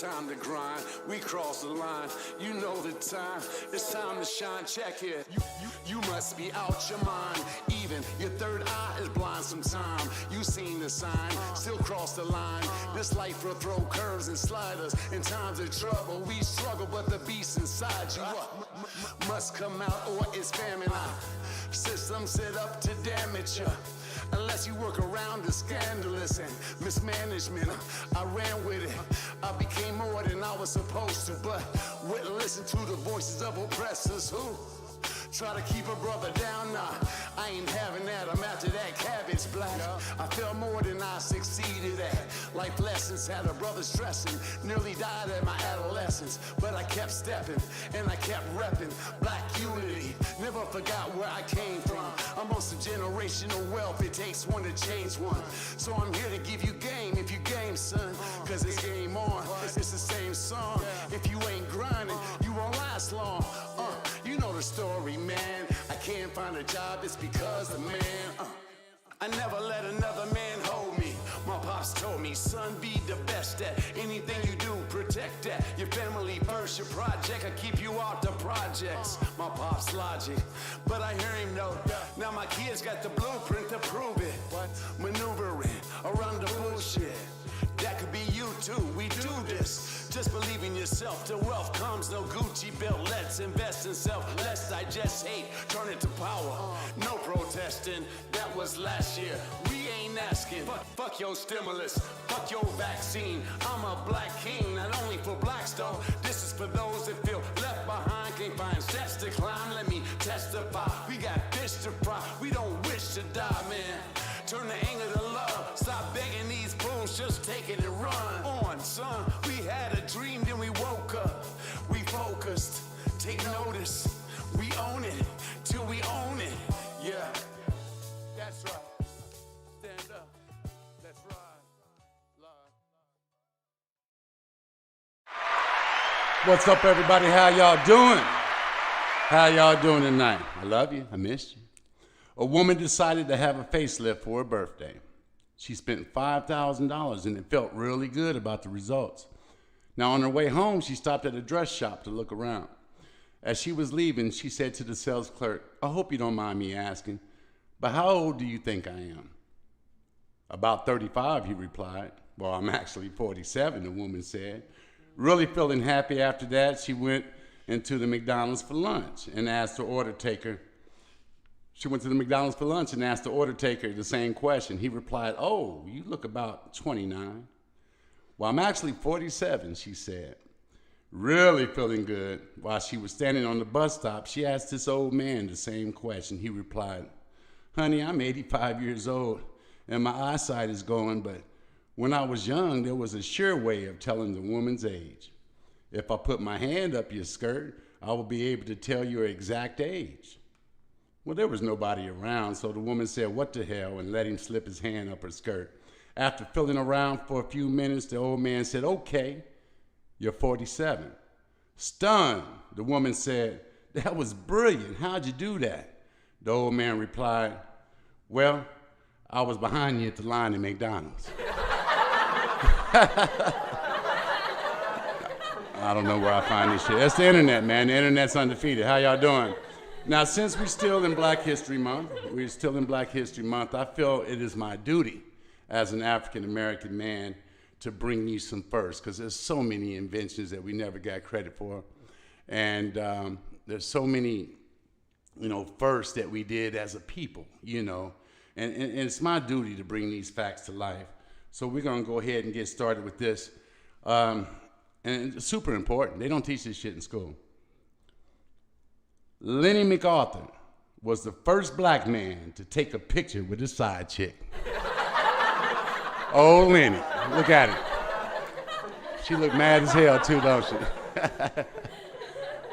time to grind. We cross the line. You know the time. It's time to shine. Check it. You must be out your mind. Even your third eye is blind sometime. You seen the sign. Still cross the line. This life will throw curves and sliders. In times of trouble, we struggle, but the beast inside you must come out, or it's famine. System set up to damage you. Unless you work around the scandalous and mismanagement. I ran with it. I became more than I was supposed to, but wouldn't listen to the voices of oppressors who try to keep a brother down. Nah, I ain't having that. I'm after that cabbage black. I felt more than I succeeded at. Life lessons had a brother stressing. Nearly died at my adolescence, but I kept stepping and I kept repping black unity. Never forgot where I came from. I'm on some generational wealth. It takes one to change one. So I'm here to give you game if you game, son. Cause it's game on. It's the same song. If you ain't grinding, you won't last long. You know the story, man. I can't find a job, it's because the man. I never let another man hold me. My pops told me, son, be the best at anything you do. Protect that. Your family first, your project. I keep you out the projects. My pops' logic, but I hear him know. Now my kids got the blueprint to prove it. Maneuvering around the bullshit. That could be you too. We do this. Just believe in yourself. Till wealth comes, no Gucci belt. Let's invest in self. Let's digest hate. Turn it to power. No protesting. That was last year. We ain't asking. Fuck your stimulus. Fuck your vaccine. I'm a black king. Not only for blacks though. This is for those that feel left behind. Can't find steps to climb. Let me testify. We got fish to fry. We don't wish to die, man. Turn the anger to love. Stop begging these fools. Just take it and run on, son. We had a dream, then we woke up. We focused. Take notice. We own it till we own it. Yeah, that's right. Stand up. Let's ride. What's up, everybody? How y'all doing? How y'all doing tonight? I love you. I missed you. A woman decided to have a facelift for her birthday. She spent $5,000 and it felt really good about the results. Now on her way home, she stopped at a dress shop to look around. As she was leaving, she said to the sales clerk, I hope you don't mind me asking, but how old do you think I am? About 35, he replied. Well, I'm actually 47, the woman said. Really feeling happy after that, she went into the McDonald's for lunch and asked the order taker, the same question. He replied, oh, you look about 29. Well, I'm actually 47, she said. Really feeling good. While she was standing on the bus stop, she asked this old man the same question. He replied, honey, I'm 85 years old and my eyesight is going, but when I was young, there was a sure way of telling the woman's age. If I put my hand up your skirt, I will be able to tell your exact age. Well, there was nobody around, so the woman said, what the hell, and let him slip his hand up her skirt. After feeling around for a few minutes, the old man said, okay, you're 47. Stunned, the woman said, that was brilliant. How'd you do that? The old man replied, well, I was behind you at the line at McDonald's. I don't know where I find this shit. That's the internet, man. The internet's undefeated. How y'all doing? Now, since we're still in Black History Month, I feel it is my duty as an African-American man to bring you some firsts, because there's so many inventions that we never got credit for. And there's so many, firsts that we did as a people, And it's my duty to bring these facts to life. So we're gonna go ahead and get started with this. And it's super important. They don't teach this shit in school. Lenny MacArthur was the first black man to take a picture with his side chick. Oh, Lenny, look at her. She look mad as hell too, don't she?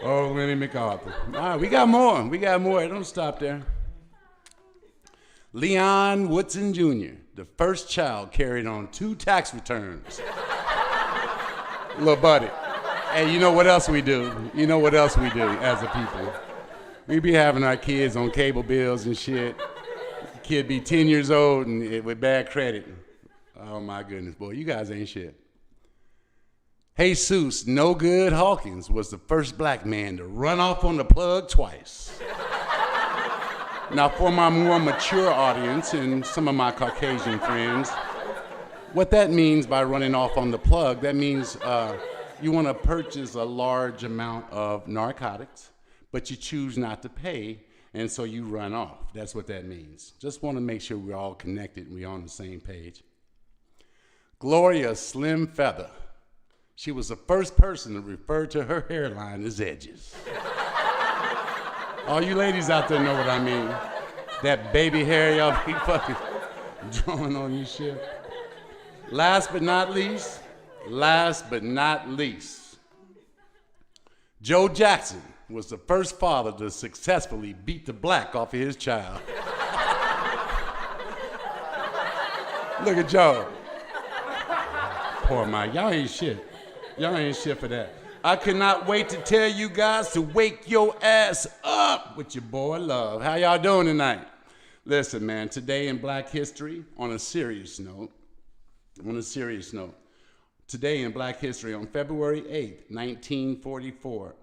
Oh, Lenny MacArthur. All right, we got more. Don't stop there. Leon Woodson Jr., the first child carried on 2 tax returns. Little buddy. Hey, you know what else we do? As a people? We be having our kids on cable bills and shit. The kid be 10 years old and with bad credit. Oh my goodness, boy, you guys ain't shit. Jesus No Good Hawkins was the first black man to run off on the plug twice. Now, for my more mature audience and some of my Caucasian friends, what that means by running off on the plug, that means you want to purchase a large amount of narcotics, but you choose not to pay, and so you run off. That's what that means. Just want to make sure we're all connected and we're on the same page. Gloria Slim Feather. She was the first person to refer to her hairline as edges. All you ladies out there know what I mean. That baby hair y'all be fucking drawing on you shit. Last but not least, Joe Jackson was the first father to successfully beat the black off of his child. Look at Joe. Poor Mike, y'all ain't shit. Y'all ain't shit for that. I cannot wait to tell you guys to wake your ass up with your boy Love. How y'all doing tonight? Listen, man, today in Black History, on a serious note, today in Black History, on February 8th, 1944,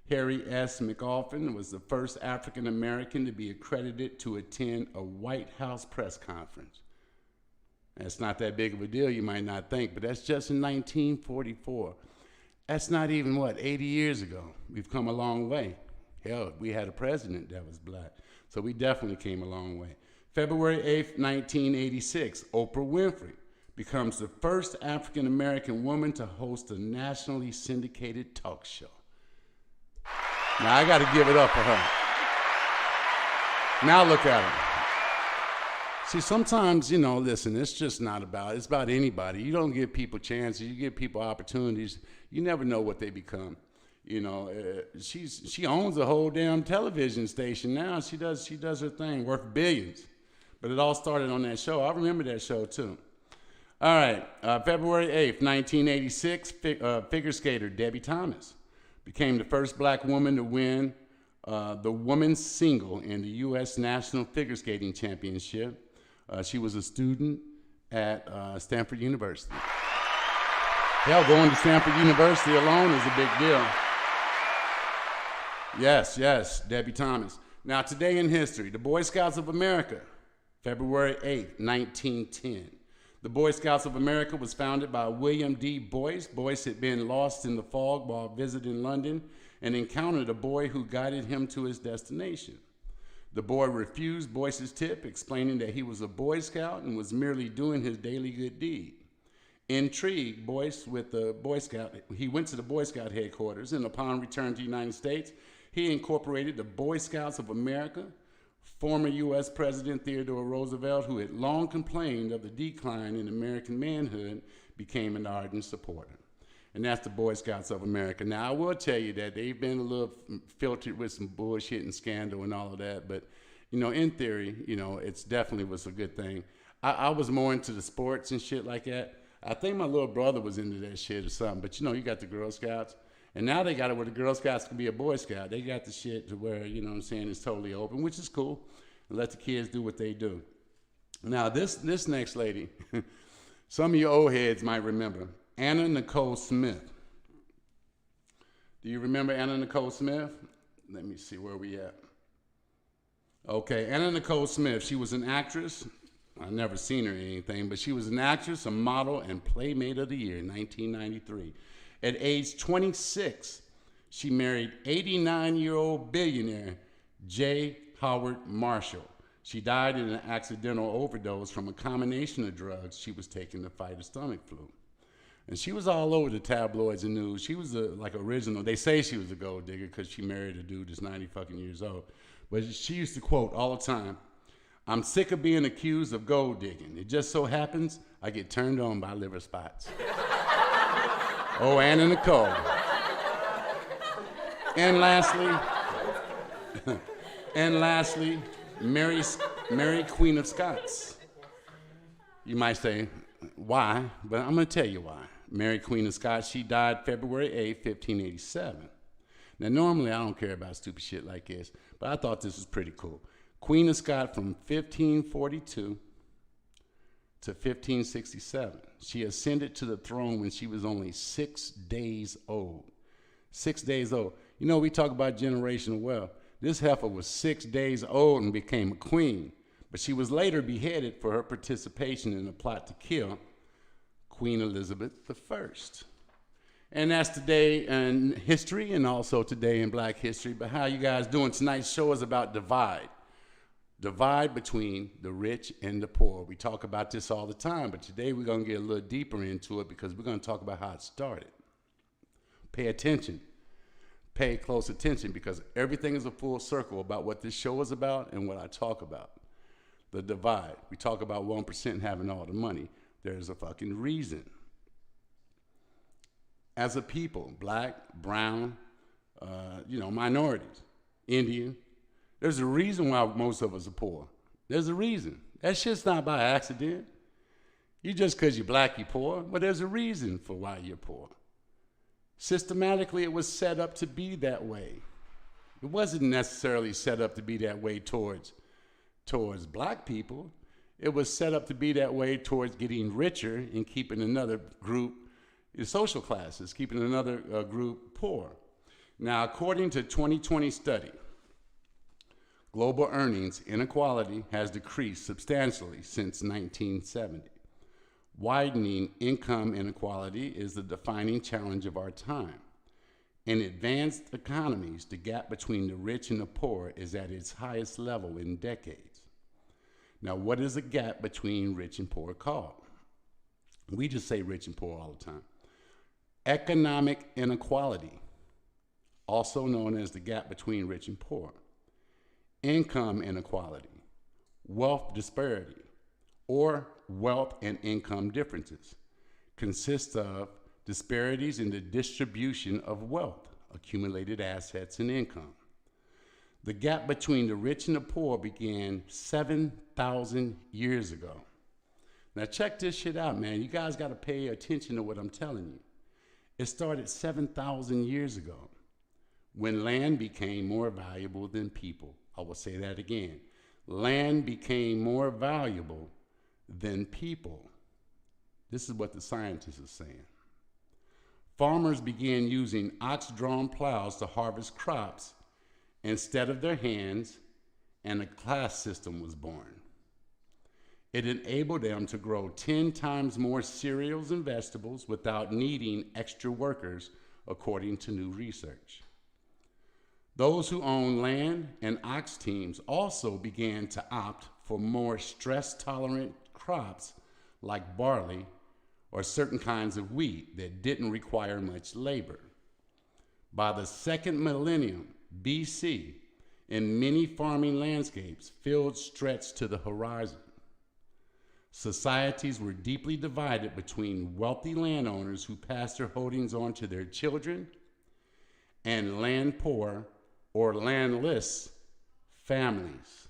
Harry S. McAuliffe was the first African American to be accredited to attend a White House press conference. That's not that big of a deal, you might not think, but that's just in 1944. That's not even, 80 years ago. We've come a long way. Hell, we had a president that was black, so we definitely came a long way. February 8th, 1986, Oprah Winfrey becomes the first African-American woman to host a nationally syndicated talk show. Now, I got to give it up for her. Now look at her. See, sometimes, listen, it's just not about, it's about anybody. You don't give people chances, you give people opportunities. You never know what they become. She owns a whole damn television station now. She does her thing, worth billions. But it all started on that show. I remember that show too. All right, February 8th, 1986, figure skater Debbie Thomas became the first black woman to win the women's single in the U.S. National Figure Skating Championship. She was a student at Stanford University. Hell, going to Stanford University alone is a big deal. Yes, Debbie Thomas. Now, today in history, the Boy Scouts of America, February 8th, 1910. The Boy Scouts of America was founded by William D. Boyce. Boyce had been lost in the fog while visiting London and encountered a boy who guided him to his destination. The boy refused Boyce's tip, explaining that he was a Boy Scout and was merely doing his daily good deed. Intrigued, Boyce with the Boy Scout, he went to the Boy Scout headquarters, and upon return to the United States, he incorporated the Boy Scouts of America. Former U.S. President Theodore Roosevelt, who had long complained of the decline in American manhood, became an ardent supporter. And that's the Boy Scouts of America. Now, I will tell you that they've been a little filtered with some bullshit and scandal and all of that, but, in theory, it's definitely was a good thing. I was more into the sports and shit like that. I think my little brother was into that shit or something, but you got the Girl Scouts, and now they got it where the Girl Scouts can be a Boy Scout. They got the shit to where, it's totally open, which is cool. And let the kids do what they do. Now, this next lady, some of you old heads might remember, Anna Nicole Smith. Do you remember Anna Nicole Smith? Let me see where we at. Okay, Anna Nicole Smith, she was an actress. I've never seen her or anything, but she was an actress, a model, and Playmate of the Year in 1993. At age 26, she married 89-year-old billionaire J. Howard Marshall. She died in an accidental overdose from a combination of drugs she was taking to fight a stomach flu. And she was all over the tabloids and news. She was original. They say she was a gold digger because she married a dude that's 90 fucking years old. But she used to quote all the time, "I'm sick of being accused of gold digging. It just so happens I get turned on by liver spots." Oh, Anna Nicole. And lastly, Mary Queen of Scots. You might say, why? But I'm going to tell you why. Mary Queen of Scots, she died February 8, 1587. Now, normally I don't care about stupid shit like this, but I thought this was pretty cool. Queen of Scots from 1542 to 1567. She ascended to the throne when she was only 6 days old. 6 days old. You know, we talk about generational wealth. This heifer was 6 days old and became a queen, but she was later beheaded for her participation in a plot to kill Queen Elizabeth I. And that's today in history and also today in Black history. But how you guys doing? Tonight's show is about divide. Divide between the rich and the poor. We talk about this all the time, but today we're going to get a little deeper into it because we're going to talk about how it started. Pay attention. Pay close attention because everything is a full circle about what this show is about and what I talk about. The divide. We talk about 1% having all the money. There's a fucking reason. As a people, Black, brown, minorities, Indian, there's a reason why most of us are poor. There's a reason. That shit's not by accident. You just because you're Black, you're poor, but there's a reason for why you're poor. Systematically, it was set up to be that way. It wasn't necessarily set up to be that way towards Black people. It was set up to be that way towards getting richer and keeping another group, the social classes, keeping another group poor. Now, according to 2020 study, global earnings inequality has decreased substantially since 1970. Widening income inequality is the defining challenge of our time. In advanced economies, the gap between the rich and the poor is at its highest level in decades. Now, what is a gap between rich and poor called? We just say rich and poor all the time. Economic inequality, also known as the gap between rich and poor. Income inequality, wealth disparity, or wealth and income differences, consists of disparities in the distribution of wealth, accumulated assets, and income. The gap between the rich and the poor began 7,000 years ago. Now check this shit out, man. You guys got to pay attention to what I'm telling you. It started 7,000 years ago when land became more valuable than people. I will say that again. Land became more valuable than people. This is what the scientists are saying. Farmers began using ox-drawn plows to harvest crops instead of their hands, and a class system was born. It enabled them to grow 10 times more cereals and vegetables without needing extra workers, according to new research. Those who own land and ox teams also began to opt for more stress-tolerant crops like barley or certain kinds of wheat that didn't require much labor. By the second millennium BC, in many farming landscapes, fields stretched to the horizon. Societies were deeply divided between wealthy landowners who passed their holdings on to their children and land poor or landless families.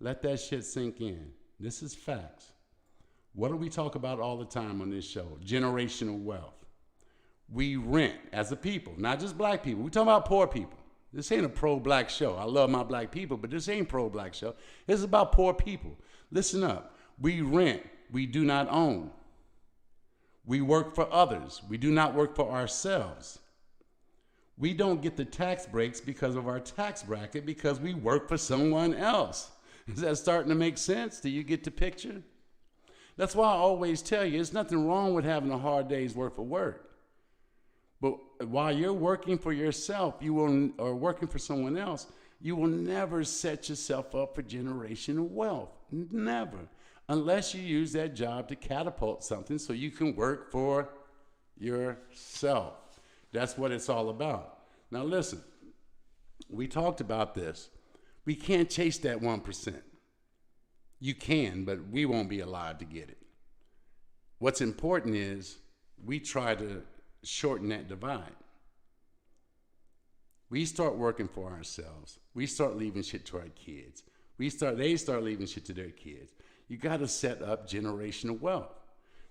Let that shit sink in. This is facts. What do we talk about all the time on this show? Generational wealth. We rent as a people, not just Black people. We're talking about poor people. This ain't a pro-Black show. I love my Black people, but this ain't pro-Black show. This is about poor people. Listen up. We rent. We do not own. We work for others. We do not work for ourselves. We don't get the tax breaks because of our tax bracket because we work for someone else. Is that starting to make sense? Do you get the picture? That's why I always tell you, there's nothing wrong with having a hard day's worth of work. But while you're working for yourself, or working for someone else, you will never set yourself up for generational wealth. Never. Unless you use that job to catapult something so you can work for yourself. That's what it's all about. Now listen, we talked about this. We can't chase that 1%. You can, but we won't be alive to get it. What's important is we try to shorten that divide. We start working for ourselves. We start leaving shit to our kids. They start leaving shit to their kids. You got to set up generational wealth.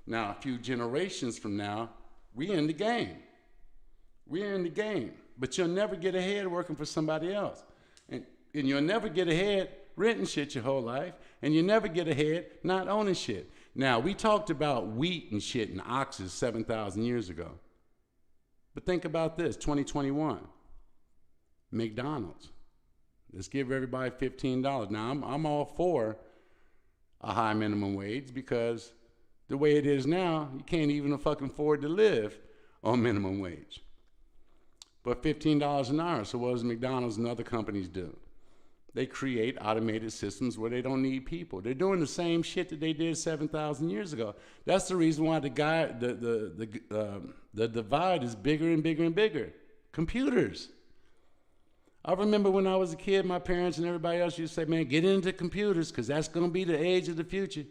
Now, a few generations from now, we're in the game. We're in the game, but you'll never get ahead working for somebody else. And you'll never get ahead renting shit your whole life, and you never get ahead not owning shit. Now, we talked about wheat and shit and oxes 7,000 years ago. But think about this, 2021, McDonald's. Let's give everybody $15. Now, I'm all for a high minimum wage because the way it is now, you can't even fucking afford to live on minimum wage. But $15 an hour, so what does McDonald's and other companies do? They create automated systems where they don't need people. They're doing the same shit that they did 7,000 years ago. That's the reason why the divide is bigger and bigger and bigger. Computers. I remember when I was a kid, my parents and everybody else used to say, man, get into computers because that's going to be the age of the future.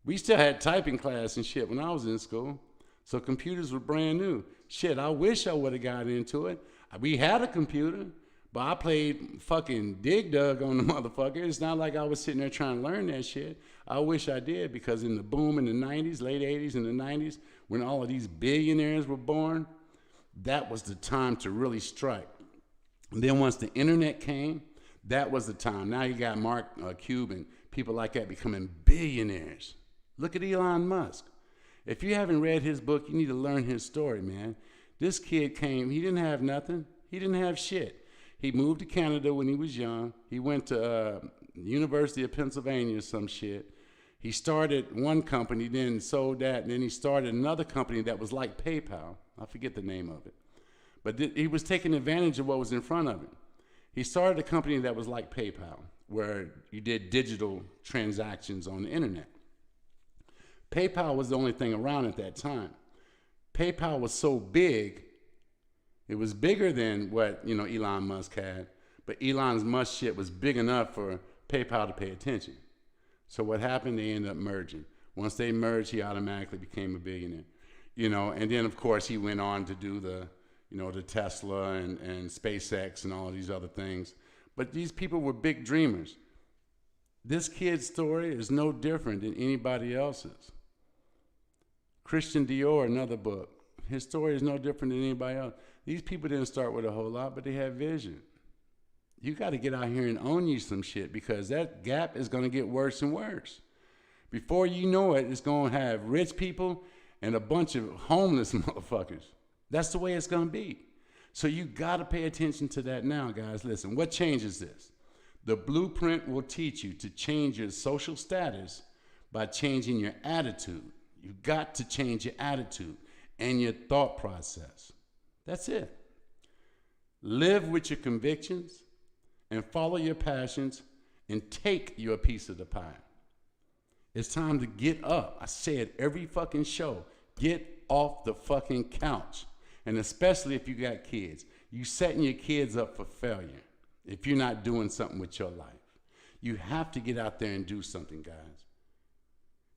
We still had typing class and shit when I was in school. So computers were brand new. Shit, I wish I would have got into it. We had a computer, but I played fucking dig dug on the motherfucker. It's not like I was sitting there trying to learn that shit. I wish I did because in the boom in the 90s, late 80s and the 90s, when all of these billionaires were born, that was the time to really strike. And then once the internet came, that was the time. Now you got Mark Cuban, people like that becoming billionaires. Look at Elon Musk. If you haven't read his book, you need to learn his story, man. This kid came, he didn't have nothing. He didn't have shit. He moved to Canada when he was young. He went to University of Pennsylvania or some shit. He started one company, then sold that, and then he started another company that was like PayPal. I forget the name of it. But he was taking advantage of what was in front of him. He started a company that was like PayPal, where you did digital transactions on the internet. PayPal was the only thing around at that time. PayPal was so big, it was bigger than what Elon Musk had, but Elon Musk shit was big enough for PayPal to pay attention. So what happened? They ended up merging. Once they merged, he automatically became a billionaire. And then of course he went on to do the Tesla and SpaceX and all of these other things. But these people were big dreamers. This kid's story is no different than anybody else's. Christian Dior, another book. His story is no different than anybody else. These people didn't start with a whole lot, but they had vision. You got to get out here and own you some shit because that gap is going to get worse and worse. Before you know it, it's going to have rich people and a bunch of homeless motherfuckers. That's the way it's going to be. So you got to pay attention to that now, guys. Listen, what changes this? The blueprint will teach you to change your social status by changing your attitude. You got to change your attitude and your thought process. That's it. Live with your convictions and follow your passions and take your piece of the pie. It's time to get up. I say it every fucking show. Get off the fucking couch. And especially if you got kids. You setting your kids up for failure if you're not doing something with your life. You have to get out there and do something, guys.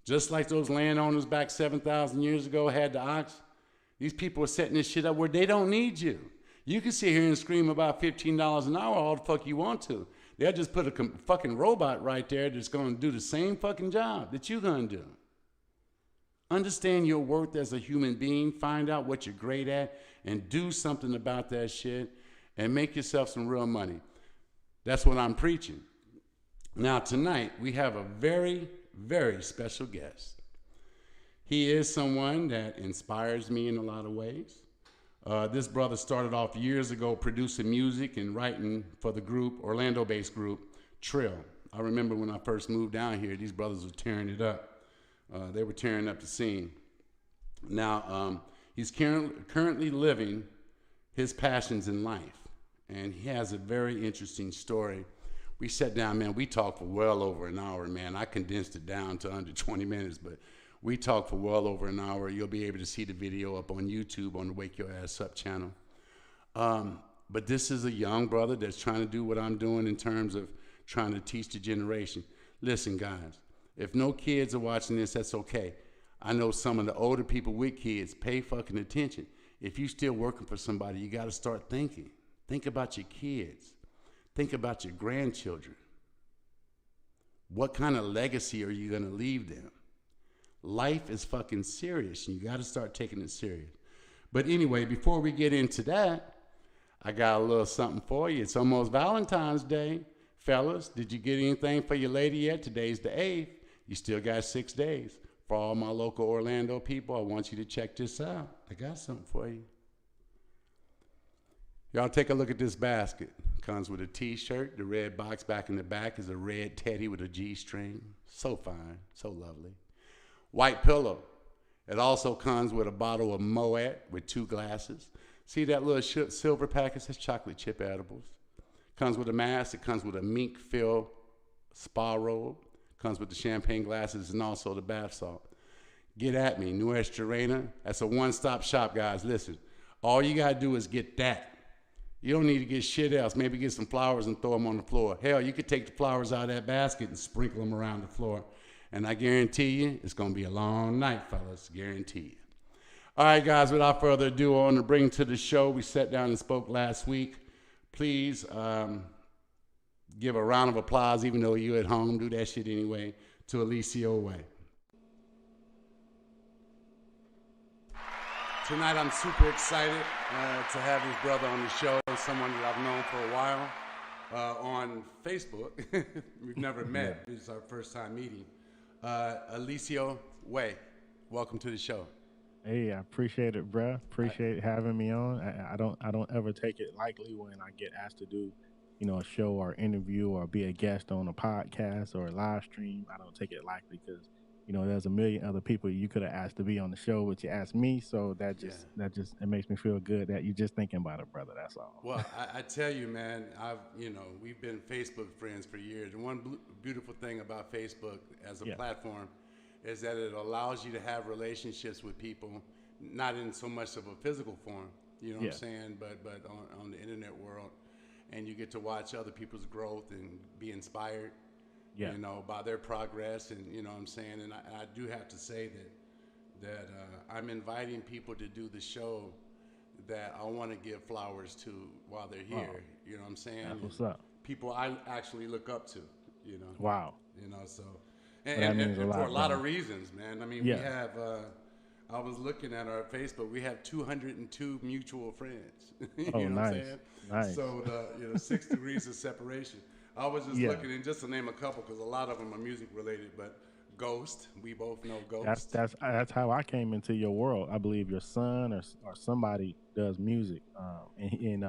Just like those landowners back 7,000 years ago had the ox, these people are setting this shit up where they don't need you. You can sit here and scream about $15 an hour all the fuck you want to. They'll just put a fucking robot right there that's going to do the same fucking job that you're going to do. Understand your worth as a human being, find out what you're great at, and do something about that shit, and make yourself some real money. That's what I'm preaching. Now, tonight, we have a very, very special guest. He is someone that inspires me in a lot of ways. This brother started off years ago producing music and writing for the group, Orlando-based group, Trill. I remember when I first moved down here, these brothers were tearing it up. They were tearing up the scene. Now, he's currently living his passions in life, and he has a very interesting story. We sat down, man, we talked for well over an hour, man. I condensed it down to under 20 minutes, but we talked for well over an hour. You'll be able to see the video up on YouTube on the Wake Your Ass Up channel. But this is a young brother that's trying to do what I'm doing in terms of trying to teach the generation. Listen, guys. If no kids are watching this, that's okay. I know some of the older people with kids pay fucking attention. If you're still working for somebody, you got to start thinking. Think about your kids. Think about your grandchildren. What kind of legacy are you going to leave them? Life is fucking serious, and you got to start taking it serious. But anyway, before we get into that, I got a little something for you. It's almost Valentine's Day. Fellas, did you get anything for your lady yet? Today's the 8th. You still got 6 days. For all my local Orlando people, I want you to check this out. I got something for you. Y'all take a look at this basket. Comes with a t-shirt. The red box back in the back is a red teddy with a G-string. So fine, so lovely. White pillow. It also comes with a bottle of Moet with 2 glasses. See that little silver package? That's chocolate chip edibles. Comes with a mask. It comes with a mink-filled spa robe. Comes with the champagne glasses and also the bath salt. Get at me, Nuestra Reina. That's a one-stop shop, guys. Listen, all you got to do is get that. You don't need to get shit else. Maybe get some flowers and throw them on the floor. Hell, you could take the flowers out of that basket and sprinkle them around the floor. And I guarantee you, it's going to be a long night, fellas. Guarantee you. All right, guys, without further ado, I want to bring to the show. We sat down and spoke last week. Please give a round of applause, even though you at home. Do that shit anyway, to Eliseo Way. Tonight, I'm super excited to have this brother on the show, someone that I've known for a while on Facebook. We've never met. This is our first time meeting. Eliseo Way, welcome to the show. Hey, I appreciate it, bruh. Appreciate having me on. I don't ever take it lightly when I get asked to do, a show or interview or be a guest on a podcast or a live stream. I don't take it lightly because there's a million other people you could have asked to be on the show, but you asked me, so that just it makes me feel good that you're just thinking about it, brother. That's all. Well, I tell you, man, we've been Facebook friends for years, and one beautiful thing about Facebook as a platform is that it allows you to have relationships with people, not in so much of a physical form, what I'm saying, but on the internet world, and you get to watch other people's growth and be inspired. By their progress, and what I'm saying, and I do have to say that I'm inviting people to do the show that I want to give flowers to while they're here. You know what I'm saying? That's what's up. People I actually look up to. Wow. So and for a lot of reasons, man. I mean, we have. I was looking at our Facebook. We have 202 mutual friends. You know nice. What I'm saying? Nice. So 6 degrees of separation. I was just looking, and just to name a couple, because a lot of them are music related, but Ghost, we both know Ghost. That's how I came into your world. I believe your son or somebody does music, and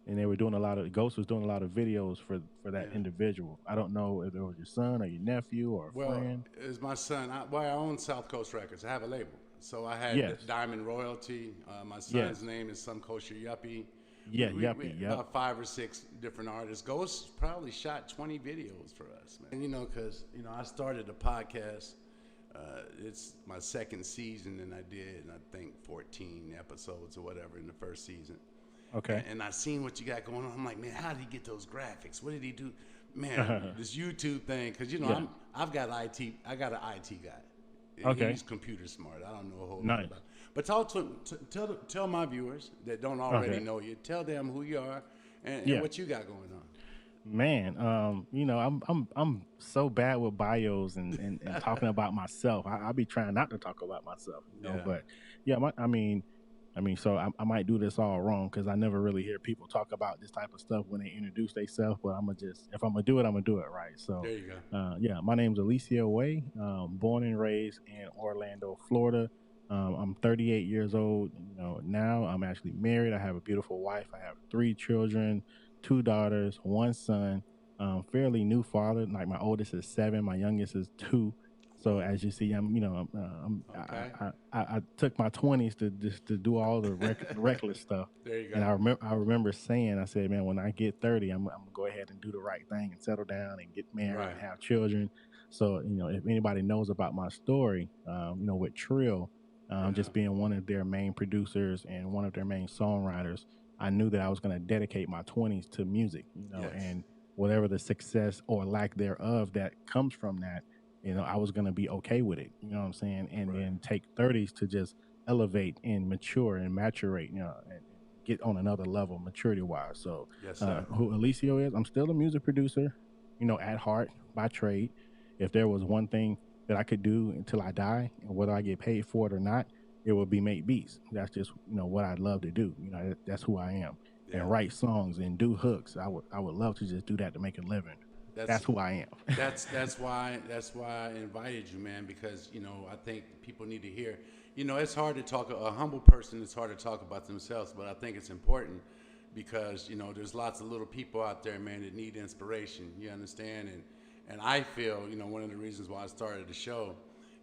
they were doing Ghost was doing a lot of videos for that individual. I don't know if it was your son or your nephew or a friend. Well, it's my son. I own South Coast Records. I have a label. So I had Diamond Royalty. My son's name is Some Kosher Yuppie. Yuppie. About 5 or 6 different artists. Ghost probably shot 20 videos for us, man. And because I started a podcast. It's my second season, and I did, I think, 14 episodes or whatever in the first season. Okay. And I seen what you got going on. I'm like, man, how did he get those graphics? What did he do? Man, this YouTube thing, because I've got IT. I got an IT guy. Okay. He's computer smart. I don't know a whole lot about it. But tell my viewers that don't already know you. Tell them who you are and what you got going on. Man, I'm so bad with bios and talking about myself. I be trying not to talk about myself, but so I might do this all wrong because I never really hear people talk about this type of stuff when they introduce themselves. But if I'm gonna do it, I'm gonna do it right. So there you go. My name's Eliseo Way. Born and raised in Orlando, Florida. I'm 38 years old. Now I'm actually married. I have a beautiful wife. I have 3 children, 2 daughters, 1 son. Fairly new father. Like my oldest is 7, my youngest is 2. So as you see, I took my 20s to do all the reckless stuff. There you go. And I remember saying, I said, man, when I get 30, I'm gonna go ahead and do the right thing and settle down and get married and have children. So if anybody knows about my story, with Trill, just being one of their main producers and one of their main songwriters, I knew that I was going to dedicate my 20s to music, and whatever the success or lack thereof that comes from that, I was going to be okay with it, you know what I'm saying? And then take 30s to just elevate and mature and maturate, and get on another level maturity wise. So who Eliseo is, I'm still a music producer, at heart, by trade. If there was one thing that I could do until I die, and whether I get paid for it or not, it would be make beats. That's just what I'd love to do. That's who I am. Yeah. and write songs and do hooks. I would love to just do that to make a living. That's who I am. That's why I invited you, man, because I think people need to hear. It's hard to talk a humble person. It's hard to talk about themselves, but I think it's important because there's lots of little people out there, man, that need inspiration. You understand? And I feel one of the reasons why I started the show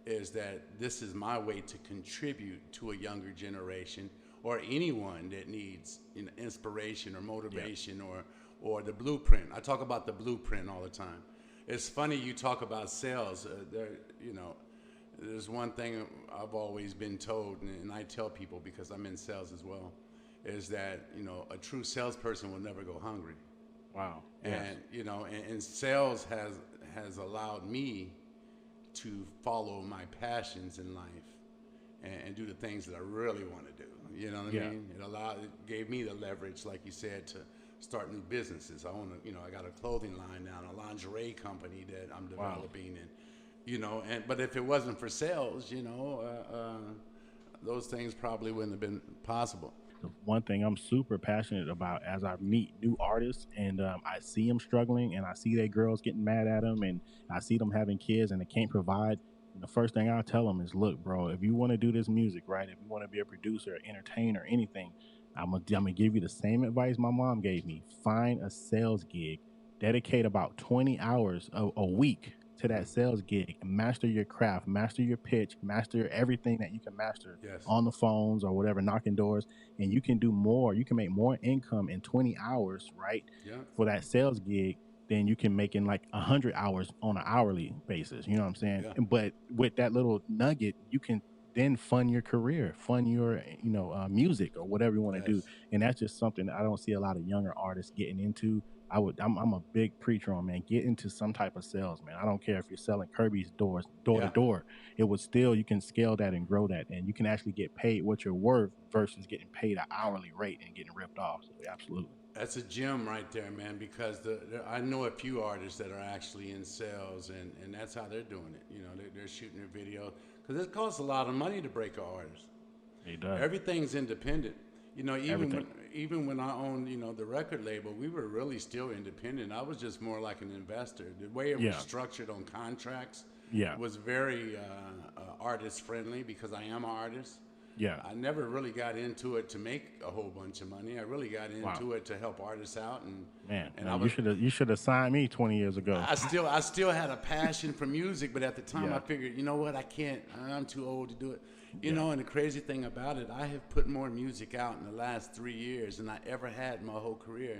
is that this is my way to contribute to a younger generation or anyone that needs inspiration or motivation or the blueprint. I talk about the blueprint all the time. It's funny you talk about sales. There's one thing I've always been told, and I tell people because I'm in sales as well, is that a true salesperson will never go hungry. Wow. And and sales has allowed me to follow my passions in life and do the things that I really want to do. You know what I mean? It gave me the leverage, like you said, to start new businesses. I got a clothing line now, a lingerie company that I'm developing, but if it wasn't for sales, those things probably wouldn't have been possible. The one thing I'm super passionate about as I meet new artists and I see them struggling and I see their girls getting mad at them and I see them having kids and they can't provide. And the first thing I tell them is, look, bro, if you want to do this music, right? If you want to be a producer, entertainer, anything, I'm gonna give you the same advice my mom gave me. Find a sales gig, dedicate about 20 hours a week to that sales gig, master your craft, master your pitch, master everything that you can master Yes. on the phones or whatever, knocking doors, and you can do more. You can make more income in 20 hours, right? Yeah. For that sales gig than you can make in like 100 hours on an hourly basis. You know what I'm saying? Yeah. But with that little nugget, you can then fund your career, fund your music or whatever you want to do. And that's just something I don't see a lot of younger artists getting into. I'm a big preacher on, man, get into some type of sales, man. I don't care if you're selling Kirby's doors door to door. It would still, you can scale that and grow that, and you can actually get paid what you're worth versus getting paid an hourly rate and getting ripped off. So absolutely. That's a gem right there, man, because I know a few artists that are actually in sales, and that's how they're doing it. They're shooting their video because it costs a lot of money to break an artist. It does. Everything's independent. Everything. Even when I owned, the record label, we were really still independent. I was just more like an investor. The way it was structured on contracts was very artist friendly because I am an artist. Yeah. I never really got into it to make a whole bunch of money. I really got into it to help artists out. You should have signed me 20 years ago. I still had a passion for music, but at the time I figured, you know what, I can't. I'm too old to do it. And the crazy thing about it, I have put more music out in the last 3 years than I ever had in my whole career.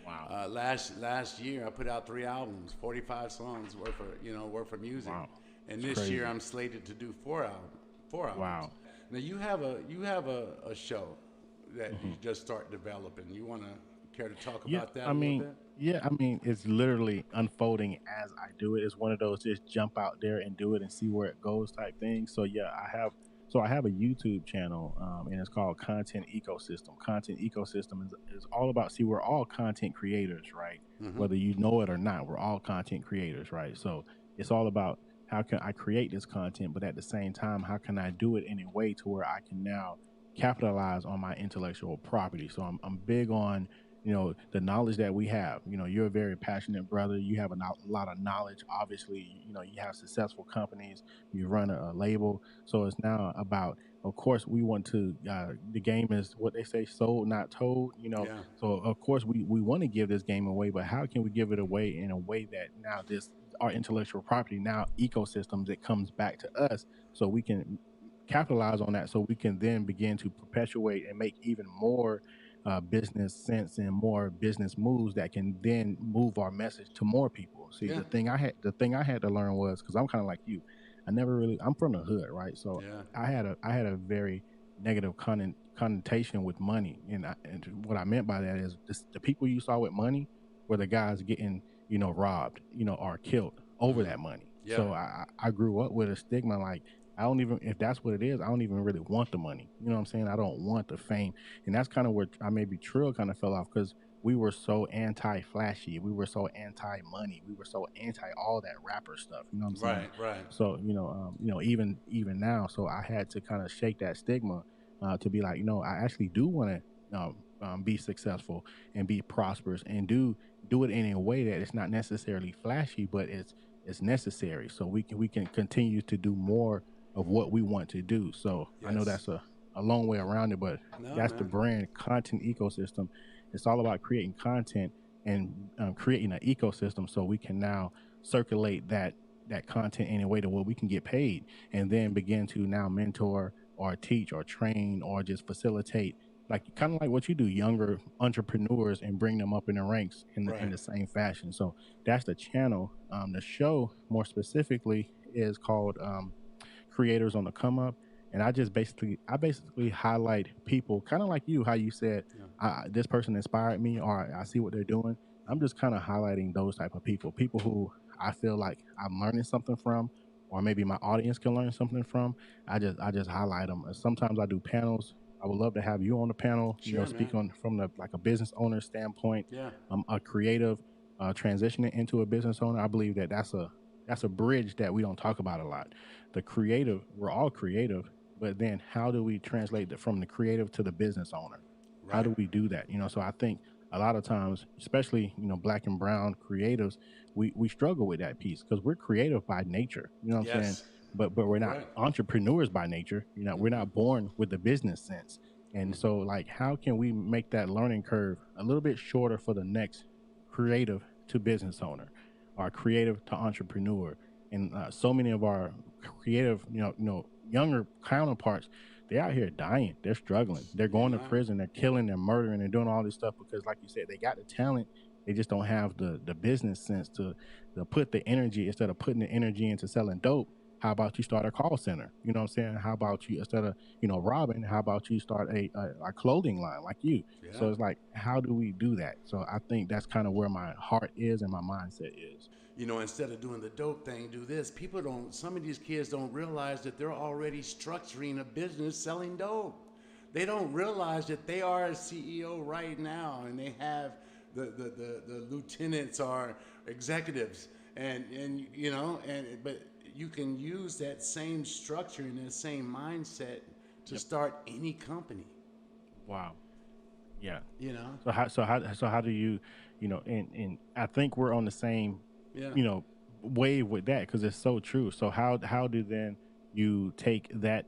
Wow. Last year I put out 3 albums, 45 songs worth of music. Wow. And this year I'm slated to do 4 albums. Wow. Now you have a show that you just start developing. You want to care to talk about that a little bit? Yeah, I mean, it's literally unfolding as I do it. It's one of those just jump out there and do it and see where it goes type thing. So yeah, I have a YouTube channel, and it's called Content Ecosystem. Content Ecosystem is all about, we're all content creators, right? Mm-hmm. Whether you know it or not, we're all content creators, right? So it's all about how can I create this content, but at the same time, how can I do it in a way to where I can now capitalize on my intellectual property? So I'm big on, the knowledge that we have. You're a very passionate brother. You have a lot of knowledge. Obviously, you have successful companies. You run a label. So it's now about, of course, we want to, the game is what they say, sold, not told, So of course we want to give this game away, but how can we give it away in a way that now our intellectual property, now ecosystems, it comes back to us so we can capitalize on that, so we can then begin to perpetuate and make even more business sense and more business moves that can then move our message to more people. See, the thing I had to learn was, because I'm kind of like you, I'm from the hood, right? So I had a very negative connotation with money, and what I meant by that is the people you saw with money were the guys getting robbed, or killed over that money. Yeah. So I grew up with a stigma like, I don't even, if that's what it is, I don't even really want the money. You know what I'm saying? I don't want the fame. And that's kind of where maybe Trill kind of fell off, because we were so anti-flashy. We were so anti-money. We were so anti all that rapper stuff. You know what I'm saying? Right. So, even now, so I had to kind of shake that stigma to be like, I actually do want to be successful and be prosperous, and do it in a way that it's not necessarily flashy, but it's necessary, so we can continue to do more of what we want to do. So I know Yes. that's a long way around it, but No, that's the man. brand content ecosystem. It's all about creating content and creating an ecosystem so we can now circulate that content in a way to where we can get paid, and then begin to now mentor or teach or train or just facilitate, like kind of like what you do, younger entrepreneurs, and bring them up in the ranks in Right. the same fashion. So that's the channel. The show more specifically is called Creators on the Come Up, and I basically highlight people kind of like you, how you said, Yeah. this person inspired me, or I see what they're doing. I'm just kind of highlighting those type of people who I feel like I'm learning something from, or maybe my audience can learn something from. I just highlight them. Sometimes I do panels. I would love to have you on the panel. Sure, Speak man. on from the like a business owner standpoint, Yeah. a creative, transitioning into a business owner. I believe that that's a bridge that we don't talk about a lot. The creative, we're all creative, but then how do we translate from the creative to the business owner? How Right. do we do that? So I think a lot of times, especially black and brown creatives, we struggle with that piece because we're creative by nature. You know what I'm saying? Yes. But we're You're not right. entrepreneurs by nature. We're not born with the business sense. And so, like, how can we make that learning curve a little bit shorter for the next creative to business owner, or creative to entrepreneur? And so many of our creative, younger counterparts, they're out here dying. They're struggling. They're Damn going to right. prison. They're killing. They're murdering. They're doing all this stuff because, like you said, they got the talent. They just don't have the business sense to put the energy, instead of putting the energy into selling dope. How about you start a call center? You know what I'm saying? How about you, instead of robbing? How about you start a clothing line like you? Yeah. So it's like, how do we do that? So I think that's kind of where my heart is and my mindset is. Instead of doing the dope thing, do this. Some of these kids don't realize that they're already structuring a business selling dope. They don't realize that they are a CEO right now, and they have the lieutenants are executives, but you can use that same structure and that same mindset to Yep. start any company. Wow. Yeah. You know? So how do you, and I think we're on the same, Yeah. you know, wave with that, because it's so true. So how do then you take that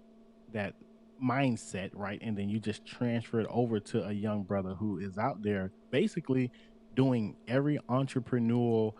mindset, right, and then you just transfer it over to a young brother who is out there basically doing every entrepreneurial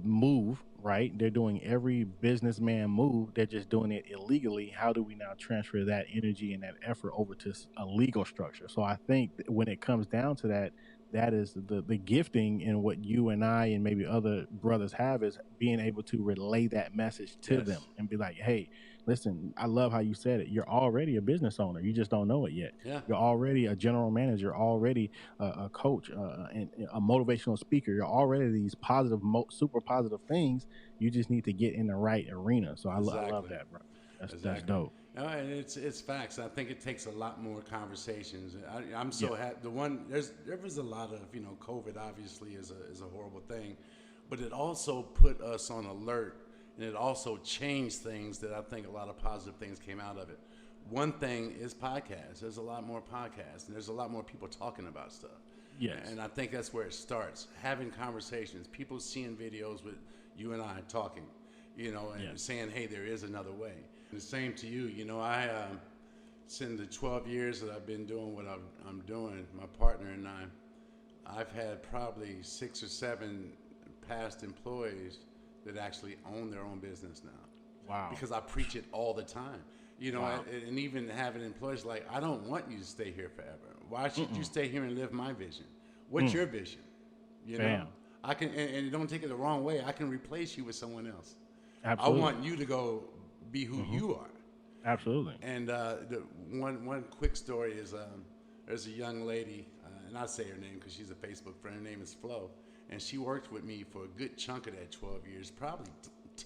move, right? They're doing every businessman move. They're just doing it illegally. How do we now transfer that energy and that effort over to a legal structure? So I think when it comes down to that, that is the gifting in what you and I and maybe other brothers have, is being able to relay that message to them Yes. and be like, hey, listen, I love how you said it. You're already a business owner. You just don't know it yet. Yeah. You're already a general manager, already a coach, and a motivational speaker. You're already these positive, super positive things. You just need to get in the right arena. So I love Exactly. that, bro. That's Exactly. dope. No, and it's facts. I think it takes a lot more conversations. I'm Yeah. so happy. There was a lot of COVID obviously is a horrible thing, but it also put us on alert, and it also changed things that I think a lot of positive things came out of it. One thing is podcasts. There's a lot more podcasts, and there's a lot more people talking about stuff. Yes. And I think that's where it starts. Having conversations, people seeing videos with you and I talking, and Yes. saying, hey, there is another way. And the same to you. Since the 12 years that I've been doing what I'm doing, my partner and I've had probably 6 or 7 past employees that actually own their own business now. Wow. Because I preach it all the time. Wow. And even having employees like, I don't want you to stay here forever. Why should you stay here and live my vision? What's your vision? Bam. I can, and don't take it the wrong way. I can replace you with someone else. I Absolutely. want you to go be who you are. Absolutely. And the one quick story is there's a young lady, and I'll say her name because she's a Facebook friend. Her name is Flo, and she worked with me for a good chunk of that 12 years, probably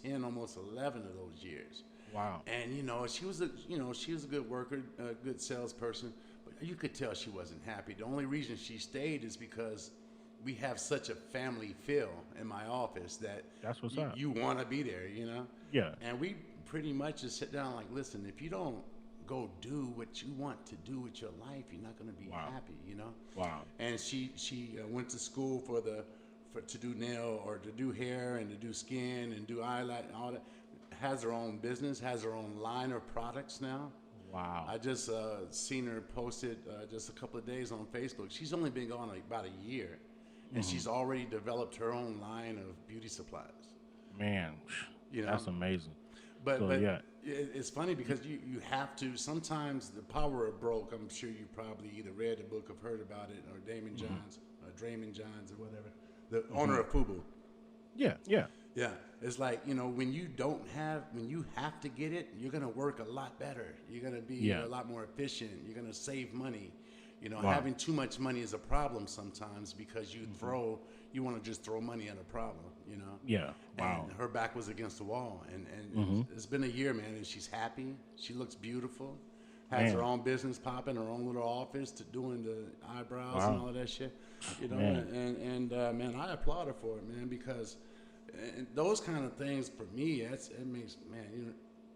10, almost 11 of those years. Wow. And she was a good worker, a good salesperson, but you could tell she wasn't happy. The only reason she stayed is because we have such a family feel in my office that That's what's up. you want to be there, Yeah. And we pretty much just sit down like, listen, if you don't go do what you want to do with your life, you're not going to be happy, you know. Wow. And she went to school to do nail or to do hair and to do skin and do eyeliner and all that. Has her own business, has her own line of products now. Wow. I just seen her posted just a couple of days on Facebook. She's only been gone like about a year, and she's already developed her own line of beauty supplies. Man, You know, that's amazing. but So, but yeah. it's funny because you have to sometimes the power of broke. I'm sure you probably either read a book or heard about it, or Damon Johns, or Draymond Johns, or whatever, the owner of FUBU. Yeah. Yeah, it's like, you know, when you have to get it, you're gonna work a lot better. You're gonna be a lot more efficient. You're gonna save money. You know, having too much money is a problem sometimes because you want to just throw money at a problem. You know. Yeah. Wow. And her back was against the wall, and it's been a year, man, and she's happy. She looks beautiful. Has her own business popping, her own little office to doing the eyebrows and all of that shit. You know, and man, I applaud her for it, man, because. And those kind of things for me, it makes, man, you know,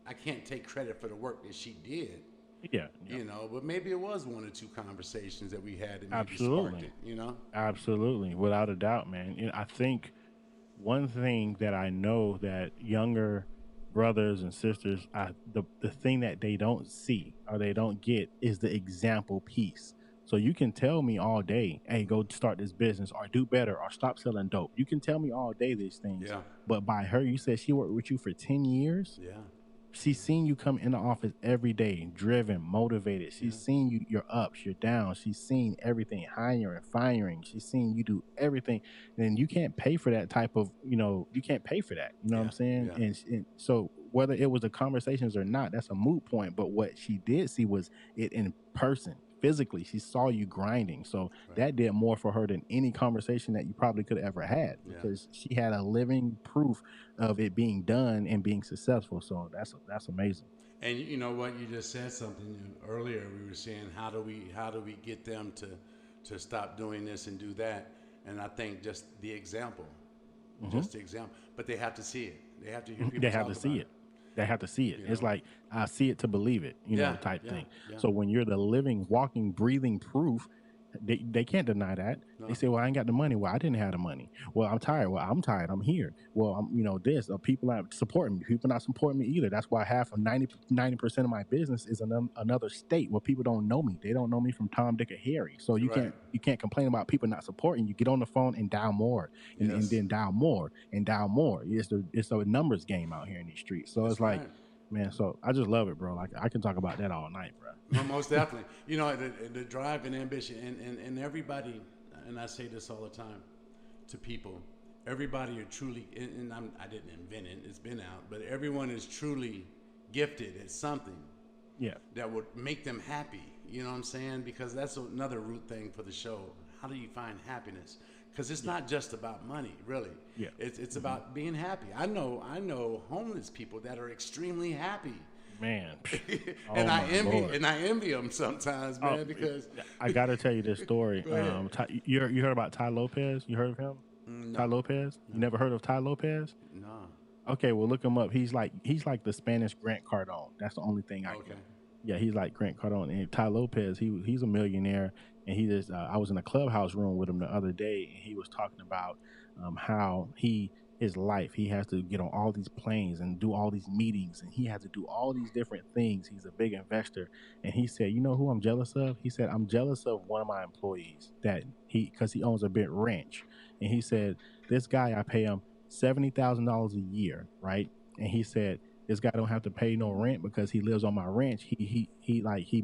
I can't take credit for the work that she did. Yeah. You know, but maybe it was one or two conversations that we had that maybe Absolutely. sparked it, you know? Absolutely, without a doubt, man. You know, I think one thing that I know that younger brothers and sisters, the thing that they don't see or they don't get is the example piece. So you can tell me all day, hey, go start this business or do better or stop selling dope. You can tell me all day these things. Yeah. But by her, you said she worked with you for 10 years. Yeah. She's seen you come in the office every day, driven, motivated. She's seen you, your ups, your downs. She's seen everything, hiring, firing. She's seen you do everything. And you can't pay for that type of, you can't pay for that. You know what I'm saying? Yeah. And so whether it was the conversations or not, that's a moot point. But what she did see was it in person. Physically, she saw you grinding. So that did more for her than any conversation that you probably could have ever had because she had a living proof of it being done and being successful. So that's amazing. And you know what? You just said something earlier. We were saying, how do we get them to stop doing this and do that? And I think just the example, just the example. But they have to see it. They have to hear people They have talk to see about it. They have to see it. You It's know? like, I see it to believe it, type thing. Yeah. So when you're the living, walking, breathing proof, they can't deny that. No. They say, well, I ain't got the money. Well, I didn't have the money. Well, I'm tired. Well, I'm tired. I'm here. Well, this. People not supporting me. People not supporting me either. That's why half of 90% of my business is in another state where people don't know me. They don't know me from Tom, Dick, or Harry. So you can't complain about people not supporting you. Get on the phone and dial more, and then dial more and dial more. It's a numbers game out here in these streets. So it's like, man. So I just love it, bro. Like I can talk about that all night, bro. No, most definitely. You know, the drive and ambition, and everybody, and I say this all the time to people, everybody are truly, and I didn't invent it, it's been out, but everyone is truly gifted at something that would make them happy. You know what I'm saying? Because that's another root thing for the show. How do you find happiness? Because it's not just about money, really. Yeah. It's about being happy. I know homeless people that are extremely happy. Man, and I envy them sometimes, man, because I gotta tell you this story. You heard about Ty Lopez? You heard of him? No. Ty Lopez? You never heard of Ty Lopez? No. Okay, well look him up. He's like the Spanish Grant Cardone. That's the only thing I can. Yeah, he's like Grant Cardone. And Ty Lopez, he's a millionaire, and he just I was in a clubhouse room with him the other day, and he was talking about how his life, he has to get on all these planes and do all these meetings, and he has to do all these different things. He's a big investor, and he said, you know who I'm jealous of? He said, I'm jealous of one of my employees because he owns a big ranch, and he said, this guy, I pay him $70,000 a year, right? And he said, this guy don't have to pay no rent because he lives on my ranch. He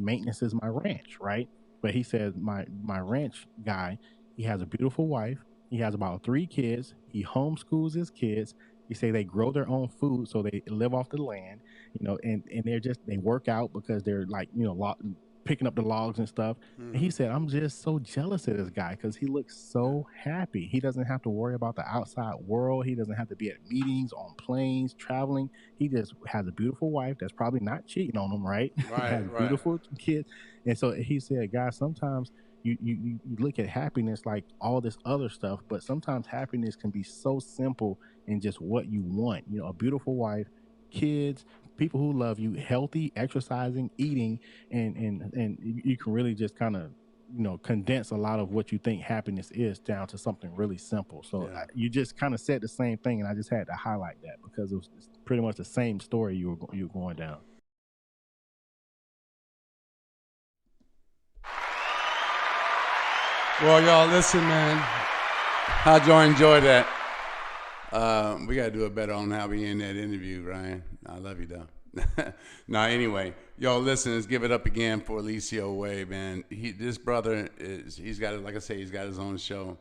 maintenances my ranch, right? But he said my ranch guy, he has a beautiful wife. He has about 3 kids. He homeschools his kids. He say they grow their own food, so they live off the land, and they work out because they're like, picking up the logs and stuff. And he said, I'm just so jealous of this guy because he looks so happy. He doesn't have to worry about the outside world. He doesn't have to be at meetings, on planes, traveling. He just has a beautiful wife that's probably not cheating on him, right? Has beautiful kids. And so he said, guys, sometimes you look at happiness like all this other stuff, but sometimes happiness can be so simple in just what you want. A beautiful wife, kids, people who love you, healthy, exercising, eating, and you can really just kind of condense a lot of what you think happiness is down to something really simple. So Yeah. you just kind of said the same thing, and I just had to highlight that because it's pretty much the same story you were going down. Well, y'all, listen, man. How'd y'all enjoy that? We got to do it better on how we end that interview, Ryan. I love you, though. Now, anyway, y'all, listen, let's give it up again for Eliseo Way, man. This brother, he's got, like I say, he's got his own show.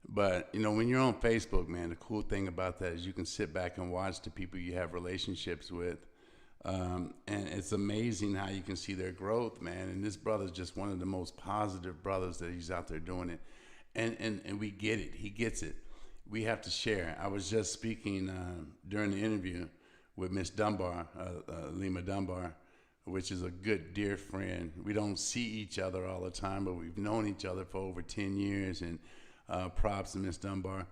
But, when you're on Facebook, man, the cool thing about that is you can sit back and watch the people you have relationships with. And it's amazing how you can see their growth, man. And this brother's just one of the most positive brothers that he's out there doing it. And we get it. He gets it. We have to share. I was just speaking during the interview with Miss Dunbar, Lima Dunbar, which is a good, dear friend. We don't see each other all the time, but we've known each other for over 10 years. And props to Miss Dunbar.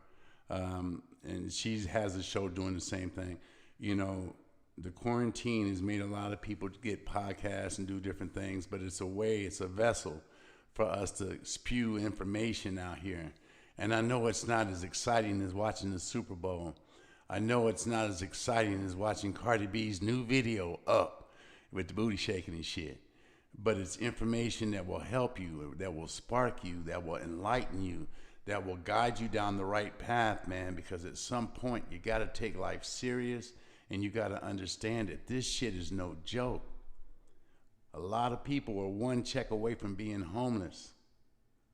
And she has a show doing the same thing. The quarantine has made a lot of people get podcasts and do different things, but it's a vessel for us to spew information out here. And I know it's not as exciting as watching the Super Bowl. I know it's not as exciting as watching Cardi B's new video up with the booty shaking and shit. But it's information that will help you, that will spark you, that will enlighten you, that will guide you down the right path, man, because at some point you got to take life serious. And you got to understand that this shit is no joke. A lot of people are one check away from being homeless.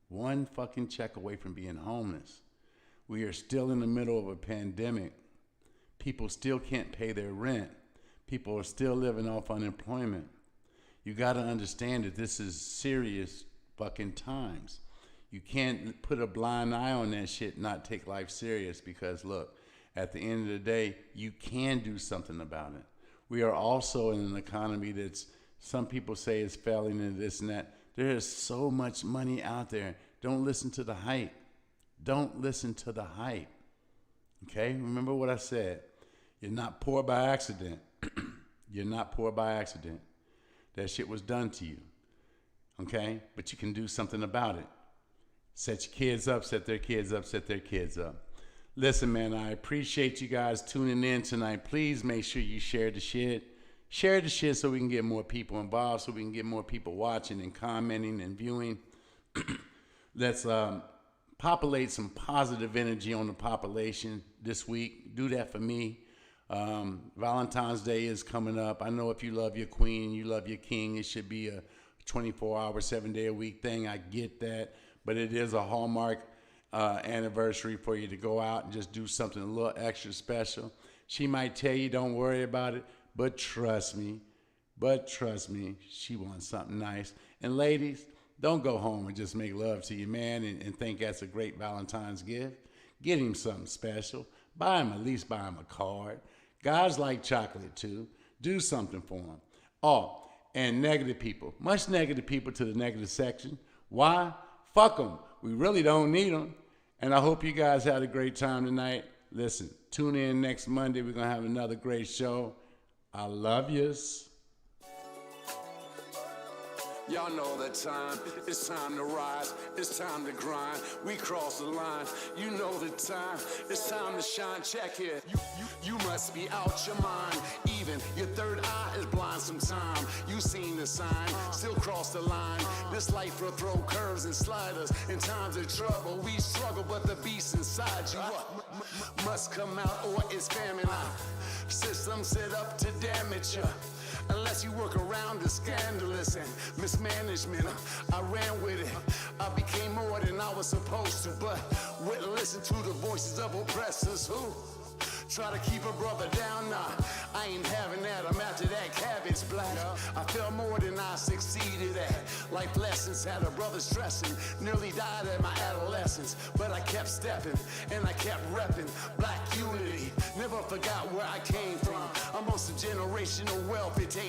One fucking check away from being homeless. We are still in the middle of a pandemic. People still can't pay their rent. People are still living off unemployment. You got to understand that this is serious fucking times. You can't put a blind eye on that shit and not take life serious because, look, at the end of the day, you can do something about it. We are also in an economy that's, some people say is failing and this and that. There is so much money out there. Don't listen to the hype. Don't listen to the hype. Okay? Remember what I said. You're not poor by accident. You're not poor by accident. That shit was done to you. Okay? But you can do something about it. Set your kids up, set their kids up, set their kids up. Listen, man, I appreciate you guys tuning in tonight. Please make sure you share the shit. Share the shit so we can get more people involved, so we can get more people watching and commenting and viewing. Let's populate some positive energy on the population this week. Do that for me. Valentine's Day is coming up. I know if you love your queen, you love your king, it should be a 24-hour, 7-day-a-week thing. I get that. But it is a Hallmark anniversary for you to go out and just do something a little extra special. She might tell you don't worry about it, but trust me, she wants something nice. And ladies, don't go home and just make love to your man and think that's a great Valentine's gift. Get him something special. At least buy him a card. Guys like chocolate too. Do something for him. Oh, and negative people. Much negative people to the negative section. Why? Fuck them. We really don't need them. And I hope you guys had a great time tonight. Listen, tune in next Monday. We're going to have another great show. I love yous. Y'all know that time, it's time to rise, it's time to grind, we cross the line, you know the time, it's time to shine, check it, you must be out your mind, even your third eye is blind sometime, you seen the sign, still cross the line, this life will throw curves and sliders, in times of trouble we struggle, but the beast inside you must come out or it's famine, system set up to damage you. Unless you work around the scandalous and mismanagement, I ran with it. I became more than I was supposed to, but wouldn't listen to the voices of oppressors who try to keep a brother down. Nah, I ain't having that. I'm after that cabbage black. I fell more than I succeeded at. Life lessons had a brother stressing. Nearly died at my adolescence, but I kept stepping and I kept repping black unity. Never forgot where I came from. I'm on some generational wealth. It takes